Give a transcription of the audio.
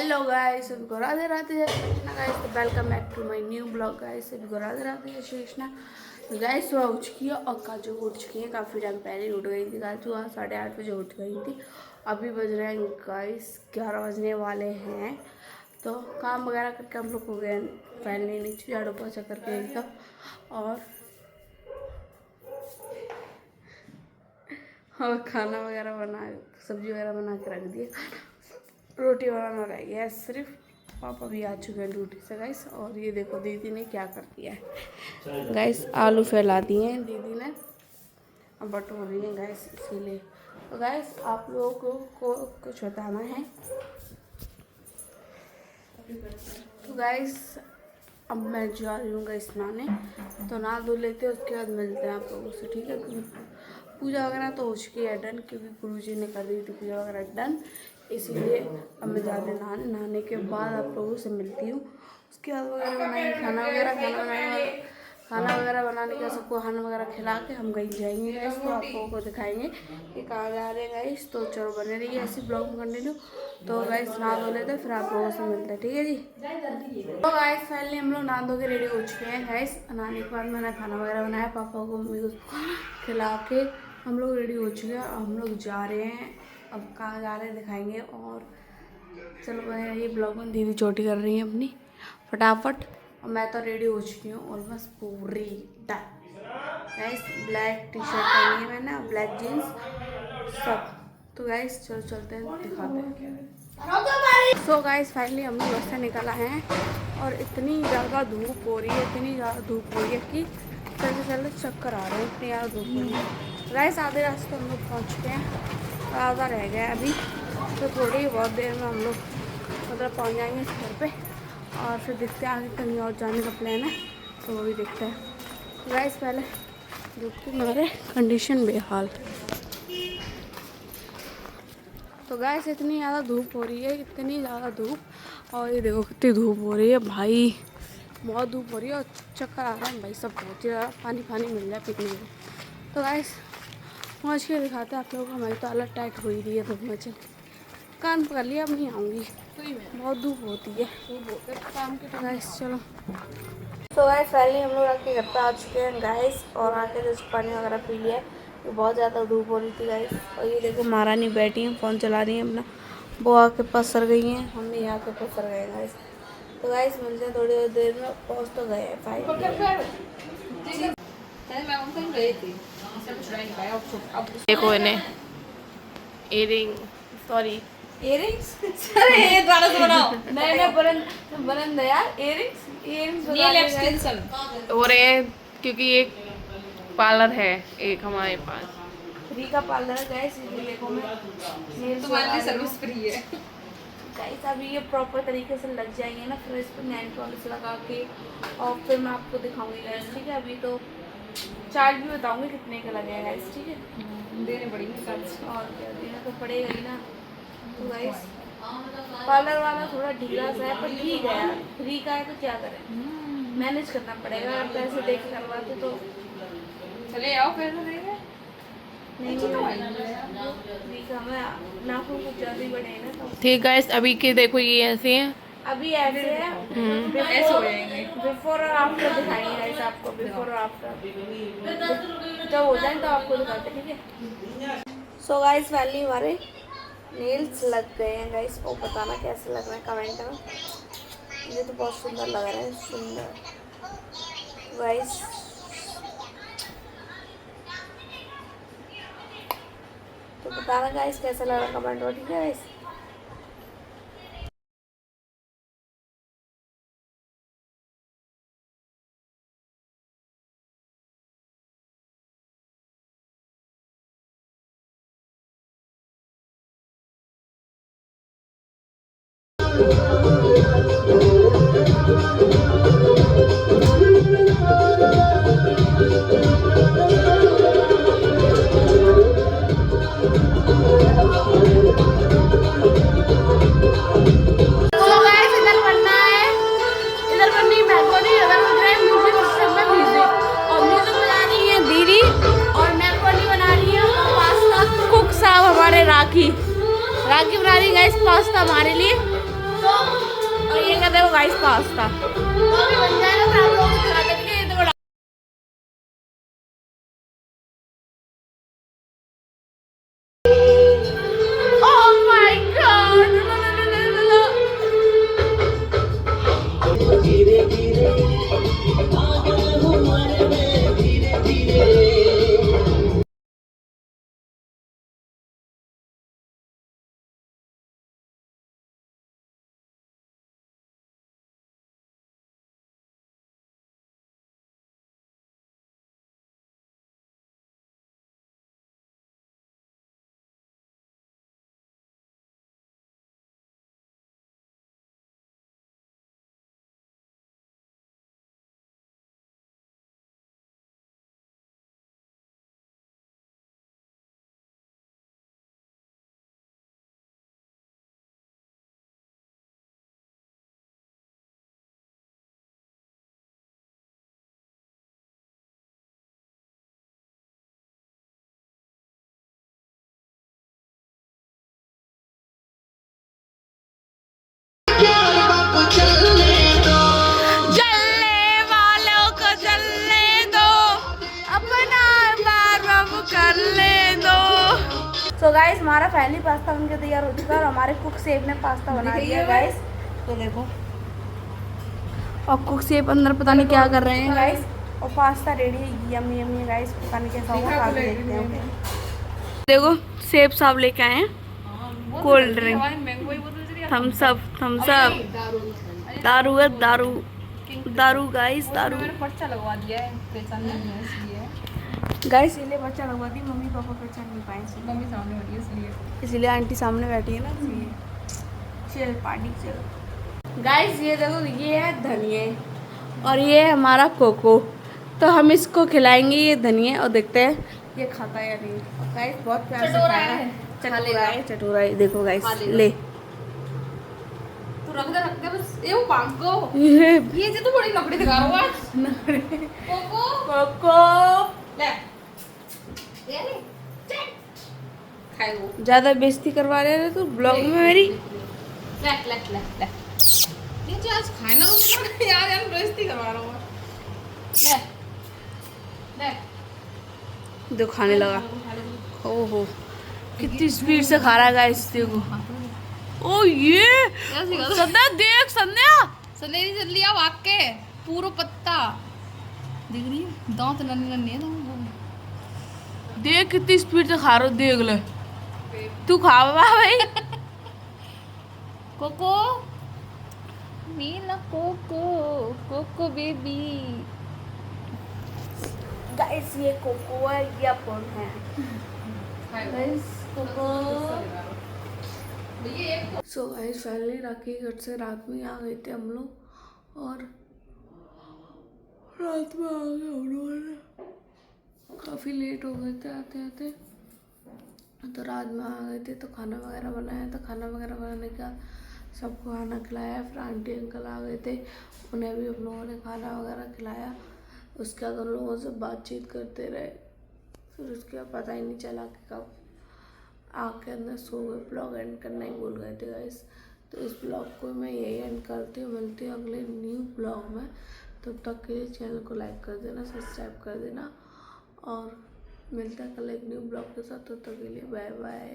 Hello guys, सभी को राधे राधे जय श्री कृष्णा गाइस। तो welcome back to my new blog guys. सभी को राधे राधे जय श्री कृष्णा। तो गाइस सुबह उठ चुकी है और काजू उठ चुकी है, काफ़ी टाइम पहले उठ गई थी। काजू 8:30 बजे उठ गई थी। अभी बज रहे हैं गाइस 11 बजने वाले हैं। तो काम वगैरह करके हम लोग हो गए पहले नीचे झाड़ू पोछा करके एकदम, और खाना वगैरह बना, सब्जी वगैरह बना के रख दिए। रोटी बनाना रह गया सिर्फ। पापा भी आ चुके हैं ड्यूटी से गाइस। और ये देखो दीदी ने क्या कर दिया है गाइस, आलू फैला दिए हैं दीदी ने, अब बटोर रही है गाइस इसीलिए। तो गाइस आप लोगों को कुछ बताना है। तो गाइस अब मैं जा रही हूँ गाइस नहाने, तो नहा धो लेते हैं, उसके बाद मिलते हैं आप लोगों से, ठीक है। पूजा वगैरह तो हो चुकी है डन, क्योंकि गुरुजी ने कर दी थी पूजा वगैरह डन, इसीलिए अब मैं जा रही हूँ नहाने के बाद आप लोगों से मिलती हूँ। उसके बाद वगैरह बनाएंगे खाना वगैरह बनाने का, सबको खाना वगैरह खिला के हम कहीं जाएंगे गाइस। तो आप लोगों को दिखाएंगे कि कहाँ जा रहे हैं गाइस। तो चलो बने रहिए ऐसी ब्लॉग में कंटिन्यू। तो गाइस नहा धो लेते फिर आप लोगों से मिलते हैं, ठीक है जी। तो गाइस फाइनली हम लोग नहा धो के रेडी हो चुके हैं गाइस। नहाने के बाद मैंने खाना वगैरह बनाया, पापा को मम्मी को खिला के हम लोग रेडी हो चुके हैं। हम लोग जा रहे हैं, अब कहाँ जा रहे हैं दिखाएंगे। और चलो बने रहिए ब्लॉग में। दीदी चोटी कर रही है अपनी फटाफट, और मैं तो रेडी हो चुकी हूँ ऑलमोस्ट पूरी done guys. Black T shirt पहनी है मैंने, ब्लैक जीन्स सब। तो गाइस चलो चलते हैं, दिखाते हैं। सो गाइस फाइनली हम लोग घर से निकला है और इतनी ज़्यादा धूप हो रही है, इतनी ज़्यादा धूप हो रही है कि चलते चलते चक्कर आ रहे हैं, इतनी ज़्यादा धूप हो रही है गाइस। आधे रास्ते हम लोग पहुँच चुके हैं और आधा रह गया अभी, तो थोड़ी बहुत देर में हम लोग मतलब पहुँच जाएंगे इस घर पे। और फिर देखते हैं आगे कहीं और जाने का प्लान है, तो वो भी देखते हैं गाइस। पहले धूप के मारे कंडीशन बेहाल। तो गाइस इतनी ज़्यादा धूप हो रही है, इतनी ज़्यादा धूप, और ये देखो कितनी धूप हो रही है भाई, बहुत धूप हो रही है और चक्कर आ रहा है भाई। सब बहुत ज़्यादा पानी मिल रहा है पीने को। तो गाइस पहुँच के दिखाते हैं आप लोगों को। हमारी तो हालत टाइट हो ही रही है धूप में। चल कान पकड़ लिया, अब नहीं आऊँगी, बहुत धूप होती है काम के। गाइस चलो। तो गाइस पहले हम लोग आके घर पे आ चुके हैं गाइस, और आके जस्ट पानी वगैरह पी लिया। तो बहुत ज़्यादा धूप हो रही थी गाइस। और ये देखो महारानी बैठी हैं, फ़ोन चला रही हैं अपना। वो आके पसर गई हैं, हम भी यहाँ के पसर गए गाइस। तो गाइस मिलते हैं थोड़ी देर में, पहुँच तो गए हैं फाइनली। देखो इन्हें इयरिंग, सॉरी इयरिंग्स अरे दोबारा से बनाओ। नहीं बनन दे यार, इयरिंग्स नील एक्सटेंशन हो रहे हैं, क्योंकि एक पार्लर है एक हमारे पास, फ्री का पार्लर है गाइस। ये देखो मैं तुम्हारे लिए सर्विस फ्री है गाइस। अभी ये प्रॉपर तरीके से लग जाएंगे ना, फिर इस पर नेल पॉलिश लगा के, और फिर मैं आपको दिखाऊंगी गाइस, ठीक है। अभी तो चार्ज भी बताऊंगी कितने का लगेगा गाइस, ठीक है। देने पड़ेगी चार्ज, और क्या देना तो पड़ेगा ही ना। तो गाइस पार्लर वाला थोड़ा ढीला सा है, पर ठीक है यार, फ्री का है तो क्या करें, मैनेज करना पड़ेगा। अगर पैसे दे के करवाते तो चले आओ फिर नहीं फ्री का, मैं नाखून कुछ ज़्यादा ही बड़े हैं ना। तो ठीक गाइस, अभी के देखो ये ऐसे हैं, अभी ऐसे है, ऐसे हो जाएंगे। बिफोर और आफ्टर दिखाएंगे गाइस आपको, बिफोर और आफ्टर जब हो जाए तो आपको दिखाते, ठीक है। सो गाइस फाइनली हमारे नेल्स लग गए हैं गाइस, वो बताना कैसे लग रहे हैं कमेंट में। मुझे तो बहुत सुंदर लग रहा है, सुंदर गाइस। तो बताना गाइस कैसा लग रहा है कमेंट में, ठीक है गाइस। राखी बना रही गाइस पास्ता हमारे लिए। गाइस पास्ता अभी बन जाएगा फिर आप लोगों को दिखाते हैं कि ये तो बड़ा ओह माय गॉड तो गाइस हमारा फाइनली पास्ता बनके तैयार हो चुका है और हमारे कुक सेफ ने पास्ता बना दिया है गाइस। तो देखो और कुक सेफ अंदर पता नहीं क्या कर रहे हैं गाइस और पास्ता रेडी है यम्मी यम्मी गाइस। पता नहीं कैसा होगा खा के देखते हैं। देखो सेफ साहब लेके आए हैं कोल्ड ड्रिंक थम्स अप दारू है दारू गाइस दारू पर्चा लगवा दिया है पहचान नहीं है इसलिए गाइस इसलिए पर्चा लगवा दी मम्मी पापा पहचान नहीं पाए मम्मी सामने बैठी है इसलिए आंटी सामने बैठी है ना इसलिए चल पार्टी चल। गाइस ये देखो ये है धनिया और ये है हमारा कोको। तो हम इसको खिलाएंगे ये धनिया और देखते हैं ये खाता है या नहीं। गाइस बहुत प्यार से खाएगा चटोरा है देखो गाइस ले तो रख दे बस ये वो पांको ये जो तो बड़ी लकड़ी दिखा रहा है कोको ले ये ले खाए वो ज्यादा बेइज्जती करवा रहे थे तो ब्लॉग में मेरी ले ले ले ले ये जो आज खाना तो यार यार बेइज्जती करवा रहा हूँ ले ले जो खाने लगा ओहो कितनी स्पीड से खा रहा है गाइस देखो। ओ ये संध्या देख संध्या ने लिया वाके पूरा पत्ता देख रही है दांत नन्हे नन्हे हैं देख कितनी स्पीड से खा रहा हो देख ले तू खा भाई Coco Meena Coco Coco baby guys ये कोको है ये अपन है guys Coco. So guys finally Rakhi घर से रात में आ गए थे हम लोग और रात में आ गए हम लोग काफ़ी लेट हो गए थे आते आते। तो रात में आ गए थे तो खाना वगैरह बनाया तो खाना वगैरह बनाने का सबको खाना खिलाया। फिर आंटी अंकल आ गए थे उन्हें भी हम लोगों ने खाना वगैरह खिलाया। उसके बाद उन लोगों से बातचीत करते रहे। फिर उसके बाद पता ही नहीं चला कि कब आके अंदर सो गए। ब्लॉग एंड करना ही भूल गए थे गाइस। तो इस ब्लॉग को मैं यही एंड करती हूँ। मिलती हूँ अगले न्यू ब्लॉग में। तब तक के लिए चैनल को लाइक कर देना सब्सक्राइब कर देना और मिलता है कल एक न्यू ब्लॉग के साथ। तब तक के लिए बाय बाय।